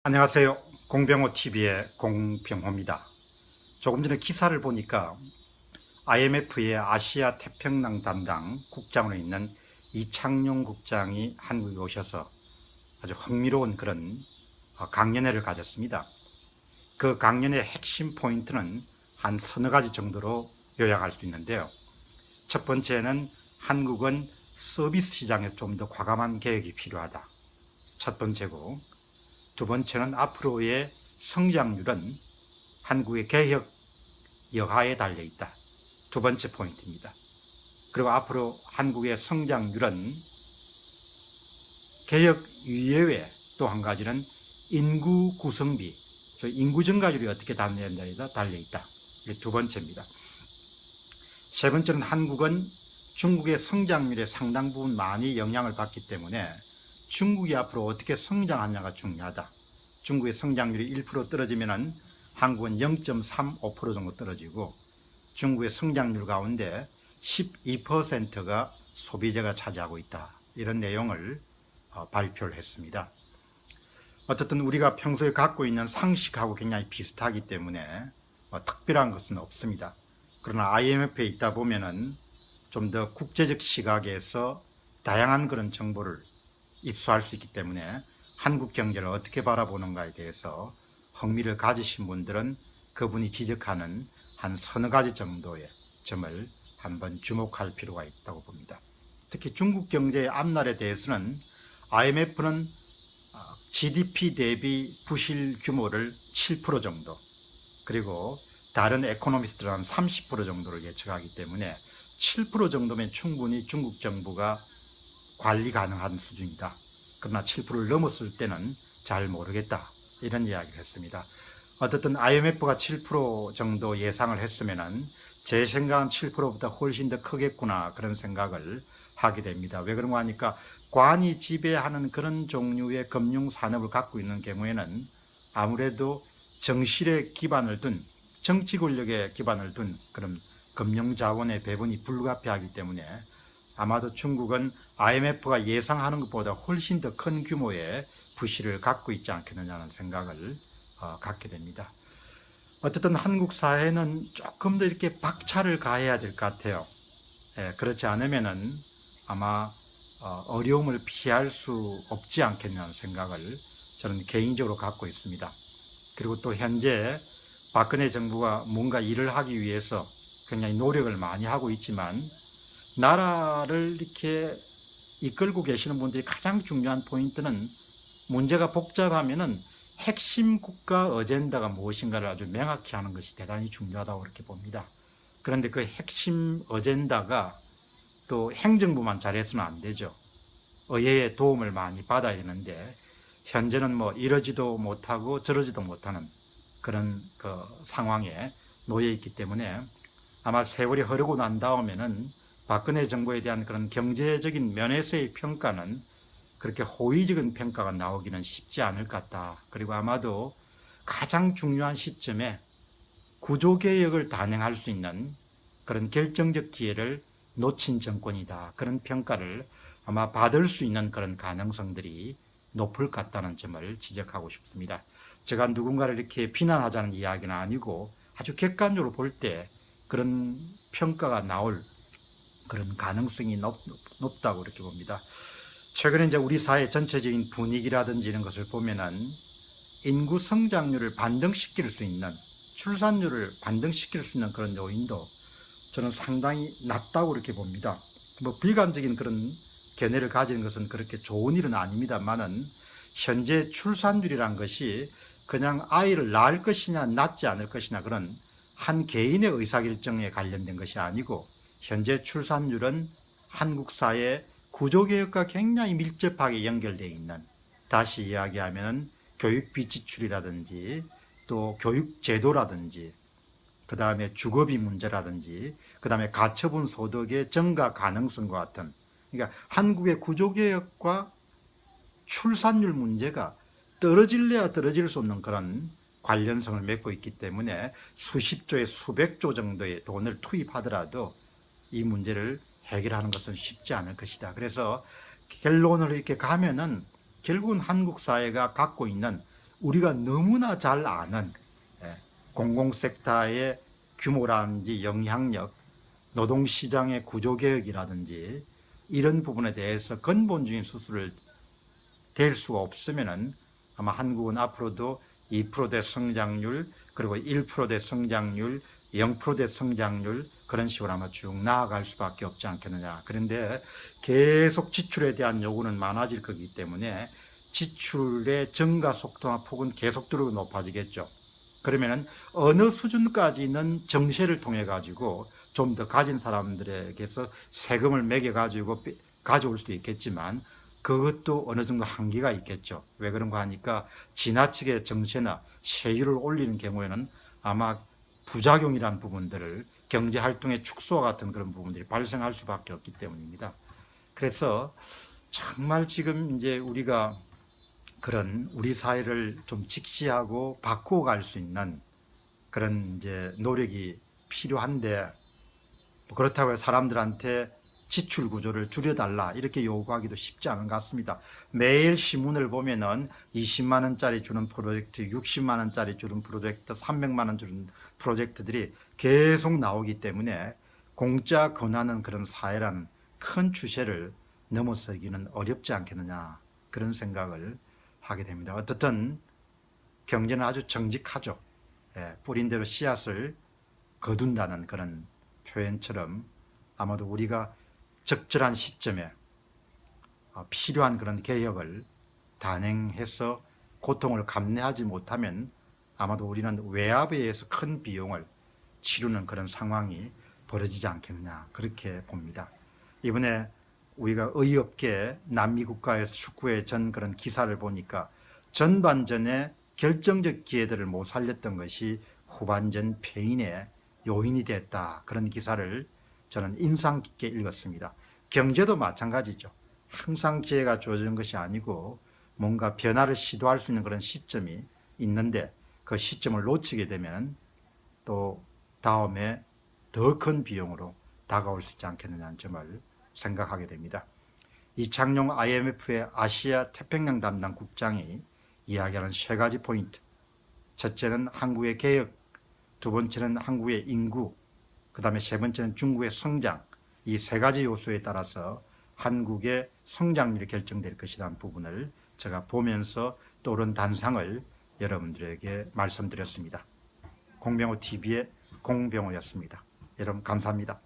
안녕하세요. 공병호TV의 공병호입니다. 조금 전에 기사를 보니까 IMF의 아시아 태평양 담당 국장으로 있는 이창용 국장이 한국에 오셔서 아주 흥미로운 그런 강연회를 가졌습니다. 그 강연의 핵심 포인트는 한 서너 가지 정도로 요약할 수 있는데요. 첫 번째는 한국은 서비스 시장에서 좀 더 과감한 개혁이 필요하다. 첫 번째고, 두 번째는 앞으로의 성장률은 한국의 개혁 여하에 달려 있다. 두 번째 포인트입니다. 그리고 앞으로 한국의 성장률은 개혁 이외에 또 한 가지는 인구 구성비, 인구 증가율이 어떻게 달려있다에 달려 있다. 이게 두 번째입니다. 세 번째는 한국은 중국의 성장률에 상당 부분 많이 영향을 받기 때문에 중국이 앞으로 어떻게 성장하냐가 중요하다. 중국의 성장률이 1% 떨어지면 한국은 0.35% 정도 떨어지고, 중국의 성장률 가운데 12%가 소비재가 차지하고 있다. 이런 내용을 발표를 했습니다. 어쨌든 우리가 평소에 갖고 있는 상식하고 굉장히 비슷하기 때문에 특별한 것은 없습니다. 그러나 IMF에 있다 보면은 좀 더 국제적 시각에서 다양한 그런 정보를 입수할 수 있기 때문에 한국 경제를 어떻게 바라보는가에 대해서 흥미를 가지신 분들은 그분이 지적하는 한 서너 가지 정도의 점을 한번 주목할 필요가 있다고 봅니다. 특히 중국 경제의 앞날에 대해서는 IMF는 GDP 대비 부실 규모를 7% 정도, 그리고 다른 에코노미스트들은 한 30% 정도를 예측하기 때문에 7% 정도면 충분히 중국 정부가 관리 가능한 수준이다. 그러나 7%를 넘었을 때는 잘 모르겠다. 이런 이야기를 했습니다. 어쨌든 IMF가 7% 정도 예상을 했으면은 제 생각은 7%보다 훨씬 더 크겠구나, 그런 생각을 하게 됩니다. 왜 그런가 하니까 관이 지배하는 그런 종류의 금융 산업을 갖고 있는 경우에는 아무래도 정실의 기반을 둔, 정치 권력의 기반을 둔 그런 금융 자원의 배분이 불가피하기 때문에 아마도 중국은 IMF가 예상하는 것보다 훨씬 더 큰 규모의 부실을 갖고 있지 않겠느냐는 생각을 갖게 됩니다. 어쨌든 한국 사회는 조금 더 이렇게 박차를 가해야 될 것 같아요. 그렇지 않으면은 아마 어려움을 피할 수 없지 않겠냐는 생각을 저는 개인적으로 갖고 있습니다. 그리고 또 현재 박근혜 정부가 뭔가 일을 하기 위해서 굉장히 노력을 많이 하고 있지만, 나라를 이렇게 이끌고 계시는 분들이 가장 중요한 포인트는, 문제가 복잡하면은 핵심 국가 어젠다가 무엇인가를 아주 명확히 하는 것이 대단히 중요하다고 그렇게 봅니다. 그런데 그 핵심 어젠다가 또 행정부만 잘해서는 안 되죠. 의회의 도움을 많이 받아야 되는데, 현재는 뭐 이러지도 못하고 저러지도 못하는 그런 그 상황에 놓여 있기 때문에 아마 세월이 흐르고 난 다음에는 박근혜 정부에 대한 그런 경제적인 면에서의 평가는 그렇게 호의적인 평가가 나오기는 쉽지 않을 것 같다. 그리고 아마도 가장 중요한 시점에 구조개혁을 단행할 수 있는 그런 결정적 기회를 놓친 정권이다. 그런 평가를 아마 받을 수 있는 그런 가능성들이 높을 것 같다는 점을 지적하고 싶습니다. 제가 누군가를 이렇게 비난하자는 이야기는 아니고, 아주 객관적으로 볼 때 그런 평가가 나올 그런 가능성이 높다고 이렇게 봅니다. 최근에 이제 우리 사회 전체적인 분위기라든지 이런 것을 보면은 인구 성장률을 반등시킬 수 있는, 출산율을 반등시킬 수 있는 그런 요인도 저는 상당히 낮다고 이렇게 봅니다. 뭐 비관적인 그런 견해를 가지는 것은 그렇게 좋은 일은 아닙니다만은, 현재 출산율이란 것이 그냥 아이를 낳을 것이냐 낳지 않을 것이냐 그런 한 개인의 의사결정에 관련된 것이 아니고, 현재 출산율은 한국 사회 구조개혁과 굉장히 밀접하게 연결되어 있는, 다시 이야기하면 교육비 지출이라든지 또 교육제도라든지 그 다음에 주거비 문제라든지 그 다음에 가처분 소득의 증가 가능성과 같은, 그러니까 한국의 구조개혁과 출산율 문제가 떨어질래야 떨어질 수 없는 그런 관련성을 맺고 있기 때문에 수십조에 수백조 정도의 돈을 투입하더라도 이 문제를 해결하는 것은 쉽지 않을 것이다. 그래서 결론을 이렇게 가면은 결국은 한국 사회가 갖고 있는 우리가 너무나 잘 아는 공공섹터의 규모라든지 영향력, 노동시장의 구조개혁이라든지 이런 부분에 대해서 근본적인 수술을 될 수가 없으면은 아마 한국은 앞으로도 2%대 성장률, 그리고 1%대 성장률, 0%대 성장률, 그런 식으로 아마 쭉 나아갈 수밖에 없지 않겠느냐. 그런데 계속 지출에 대한 요구는 많아질 거기 때문에 지출의 증가 속도나 폭은 계속적으로 높아지겠죠. 그러면은 어느 수준까지는 정세를 통해 가지고 좀 더 가진 사람들에게서 세금을 매겨 가지고 가져올 수도 있겠지만, 그것도 어느 정도 한계가 있겠죠. 왜 그런가 하니까 지나치게 정세나 세율을 올리는 경우에는 아마 부작용이란 부분들을, 경제활동의 축소와 같은 그런 부분들이 발생할 수밖에 없기 때문입니다. 그래서 정말 지금 이제 우리가 그런 우리 사회를 좀 직시하고 바꾸어 갈 수 있는 그런 이제 노력이 필요한데, 그렇다고 해서 사람들한테 지출 구조를 줄여달라 이렇게 요구하기도 쉽지 않은 것 같습니다. 매일 신문을 보면은 20만 원짜리 주는 프로젝트, 60만 원짜리 주는 프로젝트, 300만 원 주는 프로젝트들이 계속 나오기 때문에 공짜 권하는 그런 사회라는 큰 추세를 넘어서기는 어렵지 않겠느냐, 그런 생각을 하게 됩니다. 어떻든 경제는 아주 정직하죠. 뿌린 대로 씨앗을 거둔다는 그런 표현처럼 아마도 우리가 적절한 시점에 필요한 그런 개혁을 단행해서 고통을 감내하지 못하면 아마도 우리는 외압에 의해서 큰 비용을 치르는 그런 상황이 벌어지지 않겠느냐, 그렇게 봅니다. 이번에 우리가 어이없게 남미 국가에서 축구의 전 그런 기사를 보니까 전반전에 결정적 기회들을 못 살렸던 것이 후반전 패인의 요인이 됐다, 그런 기사를 저는 인상 깊게 읽었습니다. 경제도 마찬가지죠. 항상 기회가 주어지는 것이 아니고 뭔가 변화를 시도할 수 있는 그런 시점이 있는데, 그 시점을 놓치게 되면 또 다음에 더 큰 비용으로 다가올 수 있지 않겠느냐는 점을 생각하게 됩니다. 이창용 IMF의 아시아 태평양 담당 국장이 이야기하는 세 가지 포인트. 첫째는 한국의 개혁, 두 번째는 한국의 인구, 그 다음에 세 번째는 중국의 성장. 이 세 가지 요소에 따라서 한국의 성장률이 결정될 것이라는 부분을 제가 보면서 떠오른 단상을 여러분들에게 말씀드렸습니다. 공병호 TV의 공병호였습니다. 여러분 감사합니다.